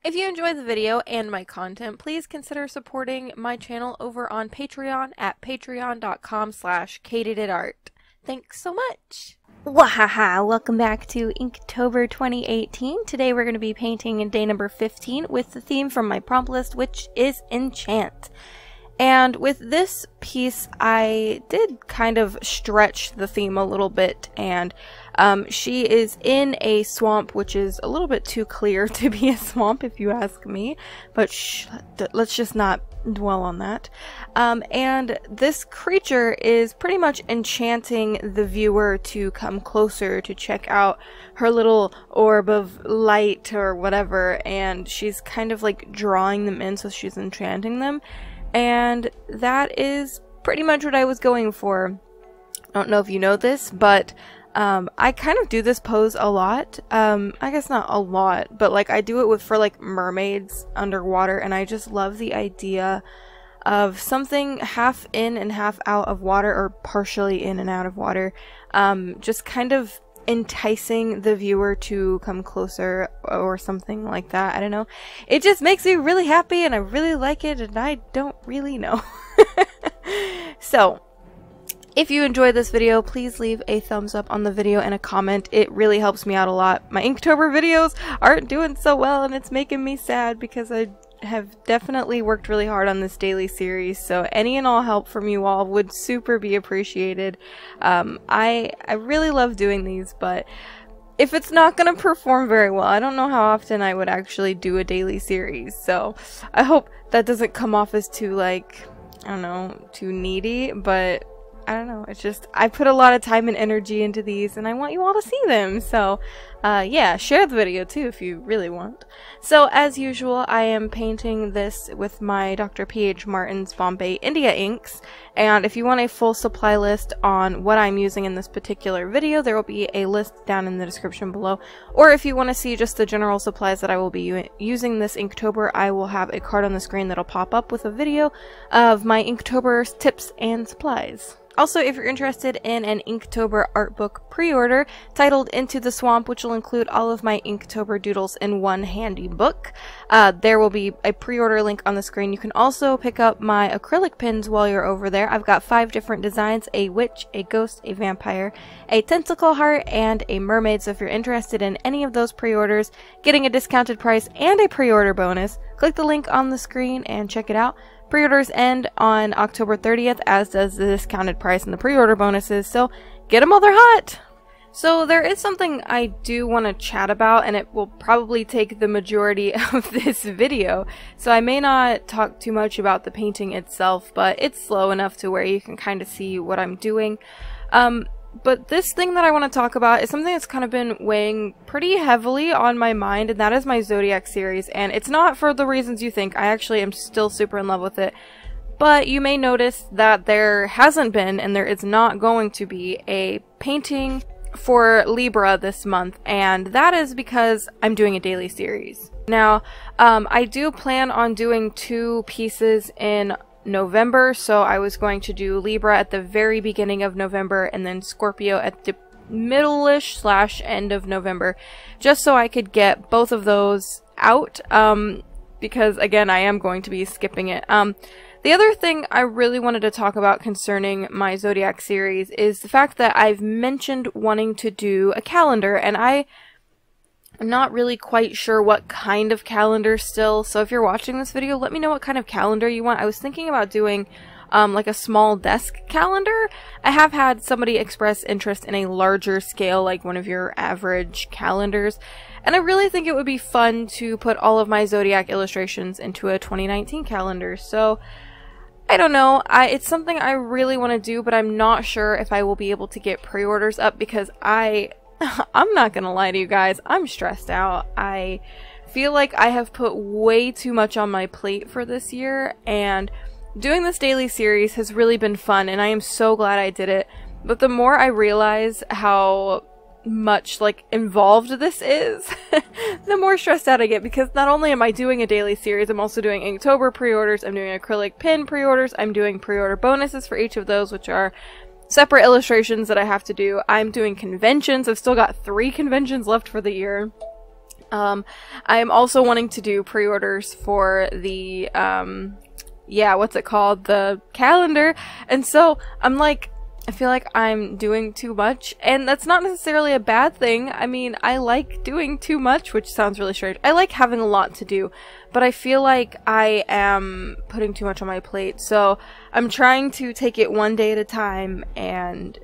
If you enjoyed the video and my content, please consider supporting my channel over on Patreon at patreon.com/kaatydidart. Thanks so much! Wahaha! Welcome back to Inktober 2018. Today we're going to be painting in day number 15 with the theme from my prompt list, which is Enchant. And with this piece, I did kind of stretch the theme a little bit, and she is in a swamp, which is a little bit too clear to be a swamp if you ask me, but let's just not dwell on that. And this creature is pretty much enchanting the viewer to come closer to check out her little orb of light or whatever, and she's kind of like drawing them in, so she's enchanting them. And that is pretty much what I was going for. I don't know if you know this, but I kind of do this pose a lot. I guess not a lot, but like I do it for like mermaids underwater, and I just love the idea of something half in and half out of water, or partially in and out of water, just kind of enticing the viewer to come closer or something like that. I don't know. It just makes me really happy and I really like it, and I don't really know. So, if you enjoyed this video, please leave a thumbs up on the video and a comment. It really helps me out a lot. My Inktober videos aren't doing so well, and it's making me sad because I have definitely worked really hard on this daily series, so any and all help from you all would super be appreciated. I really love doing these, but if it's not gonna perform very well, I don't know how often I would actually do a daily series, so I hope that doesn't come off as too, like, I don't know, too needy, but I don't know, it's just, I put a lot of time and energy into these, and I want you all to see them, so, yeah, share the video too if you really want. So, as usual, I am painting this with my Dr. P.H. Martin's Bombay India inks, and if you want a full supply list on what I'm using in this particular video, there will be a list down in the description below, or if you want to see just the general supplies that I will be using this Inktober, I will have a card on the screen that'll pop up with a video of my Inktober tips and supplies. Also, if you're interested in an Inktober art book pre-order titled Into the Swamp, which will include all of my Inktober doodles in one handy book, there will be a pre-order link on the screen. You can also pick up my acrylic pins while you're over there. I've got 5 different designs: a witch, a ghost, a vampire, a tentacle heart, and a mermaid. So if you're interested in any of those pre-orders, getting a discounted price and a pre-order bonus, click the link on the screen and check it out. Pre-orders end on October 30th, as does the discounted price and the pre-order bonuses, so get them while they're hot! So there is something I do want to chat about, and it will probably take the majority of this video, so I may not talk too much about the painting itself, but it's slow enough to where you can kind of see what I'm doing. But this thing that I want to talk about is something that's kind of been weighing pretty heavily on my mind, and that is my Zodiac series, and it's not for the reasons you think. I actually am still super in love with it, but you may notice that there hasn't been, and there is not going to be, a painting for Libra this month, and that is because I'm doing a daily series. Now, I do plan on doing 2 pieces in November, so I was going to do Libra at the very beginning of November and then Scorpio at the middle-ish / end of November, just so I could get both of those out, because again, I am going to be skipping it. The other thing I really wanted to talk about concerning my Zodiac series is the fact that I've mentioned wanting to do a calendar, and I'm not really quite sure what kind of calendar still, so if you're watching this video, let me know what kind of calendar you want. I was thinking about doing like a small desk calendar. I have had somebody express interest in a larger scale, like one of your average calendars, and I really think it would be fun to put all of my Zodiac illustrations into a 2019 calendar, so I don't know. It's something I really want to do, but I'm not sure if I will be able to get pre-orders up because I'm not gonna lie to you guys, I'm stressed out. I feel like I have put way too much on my plate for this year, and doing this daily series has really been fun, and I am so glad I did it. But the more I realize how much, like, involved this is, the more stressed out I get, because not only am I doing a daily series, I'm also doing Inktober pre-orders, I'm doing acrylic pin pre-orders, I'm doing pre-order bonuses for each of those, which are separate illustrations that I have to do. I'm doing conventions. I've still got 3 conventions left for the year. I am also wanting to do pre-orders for the, yeah, what's it called? The calendar. And so I'm like, I feel like I'm doing too much, and that's not necessarily a bad thing. I mean, I like doing too much, which sounds really strange. I like having a lot to do, but I feel like I am putting too much on my plate. So I'm trying to take it one day at a time and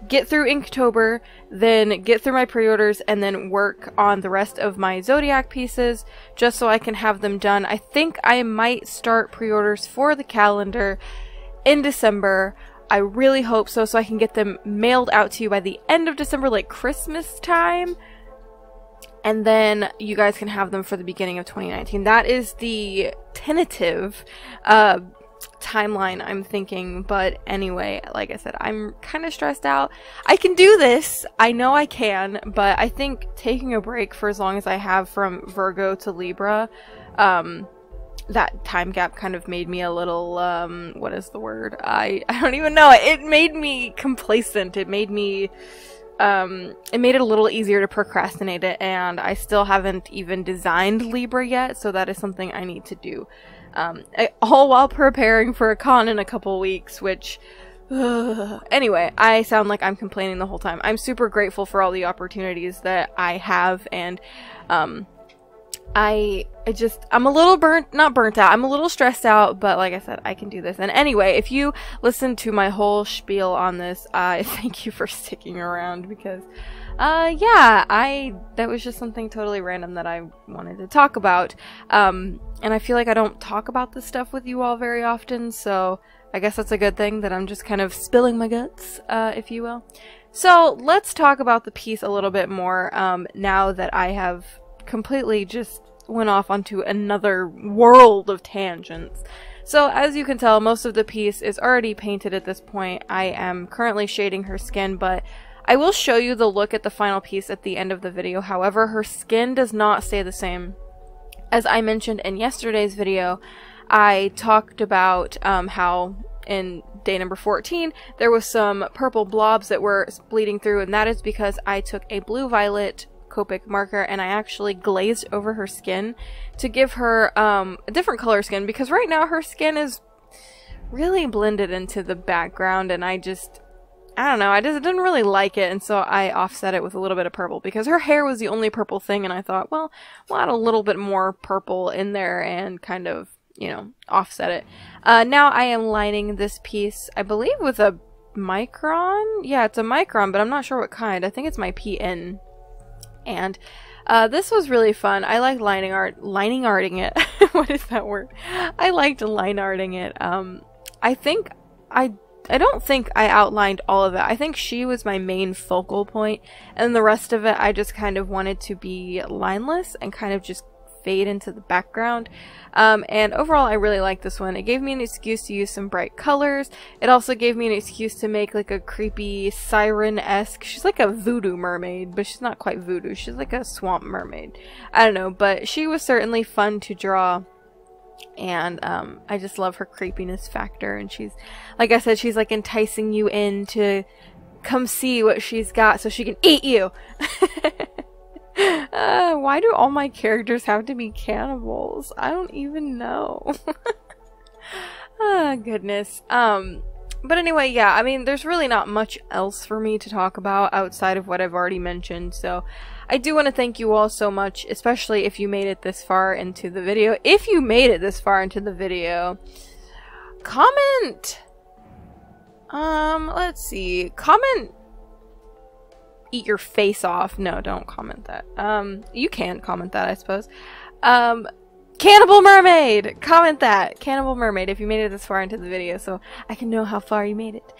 get through Inktober, then get through my pre-orders, and then work on the rest of my Zodiac pieces, just so I can have them done. I think I might start pre-orders for the calendar in December. I really hope so, so I can get them mailed out to you by the end of December, like Christmas time. And then you guys can have them for the beginning of 2019. That is the tentative timeline I'm thinking. But anyway, like I said, I'm kind of stressed out. I can do this. I know I can. But I think taking a break for as long as I have from Virgo to Libra, that time gap kind of made me a little, what is the word? I don't even know. It made me complacent. It made me, it made it a little easier to procrastinate it, and I still haven't even designed Libra yet, so that is something I need to do. All while preparing for a con in a couple weeks, which, anyway, I sound like I'm complaining the whole time. I'm super grateful for all the opportunities that I have, and, I'm a little not burnt out, I'm a little stressed out, but like I said, I can do this. And anyway, if you listen to my whole spiel on this, I thank you for sticking around, because, yeah, that was just something totally random that I wanted to talk about. And I feel like I don't talk about this stuff with you all very often, so I guess that's a good thing that I'm just kind of spilling my guts, if you will. So, let's talk about the piece a little bit more, now that I have completely just went off onto another world of tangents. So as you can tell, most of the piece is already painted at this point. I am currently shading her skin, but I will show you the look at the final piece at the end of the video. However, her skin does not stay the same. As I mentioned in yesterday's video, I talked about how in day number 14 there was some purple blobs that were bleeding through, and that is because I took a blue-violet Copic marker and I actually glazed over her skin to give her a different color skin, because right now her skin is really blended into the background, and I don't know, I just didn't really like it, and so I offset it with a little bit of purple, because her hair was the only purple thing, and I thought, well, we'll add a little bit more purple in there and kind of, you know, offset it. Now I am lining this piece, I believe with a micron? Yeah, it's a micron, but I'm not sure what kind. I think it's my PN. And this was really fun. I liked lining arting it. What is that word? I liked line arting it. I don't think I outlined all of it. I think she was my main focal point, and the rest of it I just kind of wanted to be lineless and kind of just fade into the background. And overall I really like this one. It gave me an excuse to use some bright colors. It also gave me an excuse to make like a creepy siren-esque, she's like a voodoo mermaid, but she's not quite voodoo, she's like a swamp mermaid. I don't know, but she was certainly fun to draw. And I just love her creepiness factor, and she's, like I said, she's like enticing you in to come see what she's got so she can eat you. Why do all my characters have to be cannibals? I don't even know. Oh, goodness. But anyway, yeah, I mean, there's really not much else for me to talk about outside of what I've already mentioned, so I do want to thank you all so much, especially if you made it this far into the video. If you made it this far into the video, comment! Let's see. Comment eat your face off. No, don't comment that. You can comment that, I suppose. Cannibal Mermaid! Comment that! Cannibal Mermaid if you made it this far into the video, so I can know how far you made it.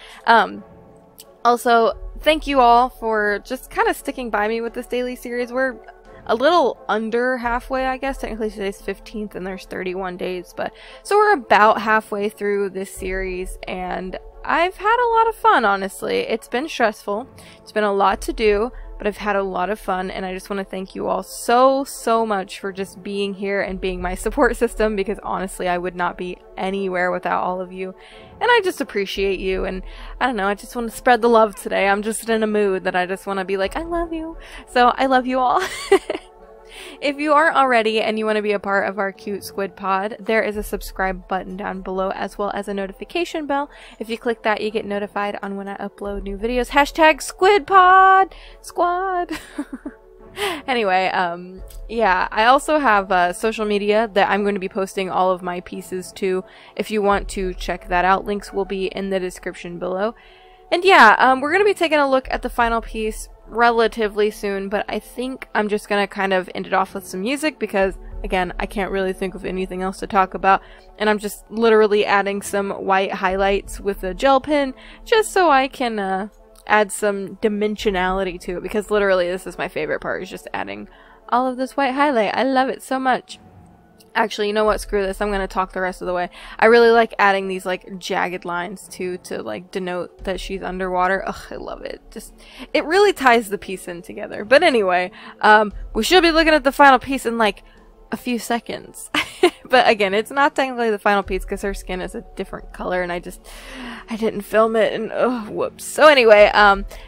Also, thank you all for just kind of sticking by me with this daily series. We're a little under halfway, I guess. Technically today's 15th and there's 31 days, but so we're about halfway through this series, and I've had a lot of fun, honestly. It's been stressful. It's been a lot to do, but I've had a lot of fun, and I just want to thank you all so much for just being here and being my support system, because honestly, I would not be anywhere without all of you, and I just appreciate you, and I don't know, I just want to spread the love today. I'm just in a mood that I just want to be like, I love you. So, I love you all. If you aren't already and you want to be a part of our cute squid pod, there is a subscribe button down below as well as a notification bell. If you click that, you get notified on when I upload new videos. Hashtag squid pod squad. Anyway, yeah, I also have social media that I'm going to be posting all of my pieces to. If you want to check that out, links will be in the description below. And yeah, we're going to be taking a look at the final piece relatively soon, but I think I'm just going to kind of end it off with some music because, again, I can't really think of anything else to talk about, and I'm just literally adding some white highlights with a gel pen just so I can add some dimensionality to it, because literally this is my favorite part, is just adding all of this white highlight. I love it so much. Actually, you know what? Screw this. I'm going to talk the rest of the way. I really like adding these like jagged lines too to like denote that she's underwater. Ugh, I love it. Just, it really ties the piece in together. But anyway, we should be looking at the final piece in like a few seconds. But again, it's not technically the final piece because her skin is a different color and I didn't film it and whoops. So anyway,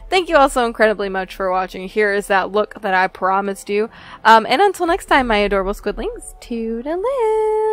thank you all so incredibly much for watching. Here is that look that I promised you. And until next time, my adorable squidlings, toodaloo!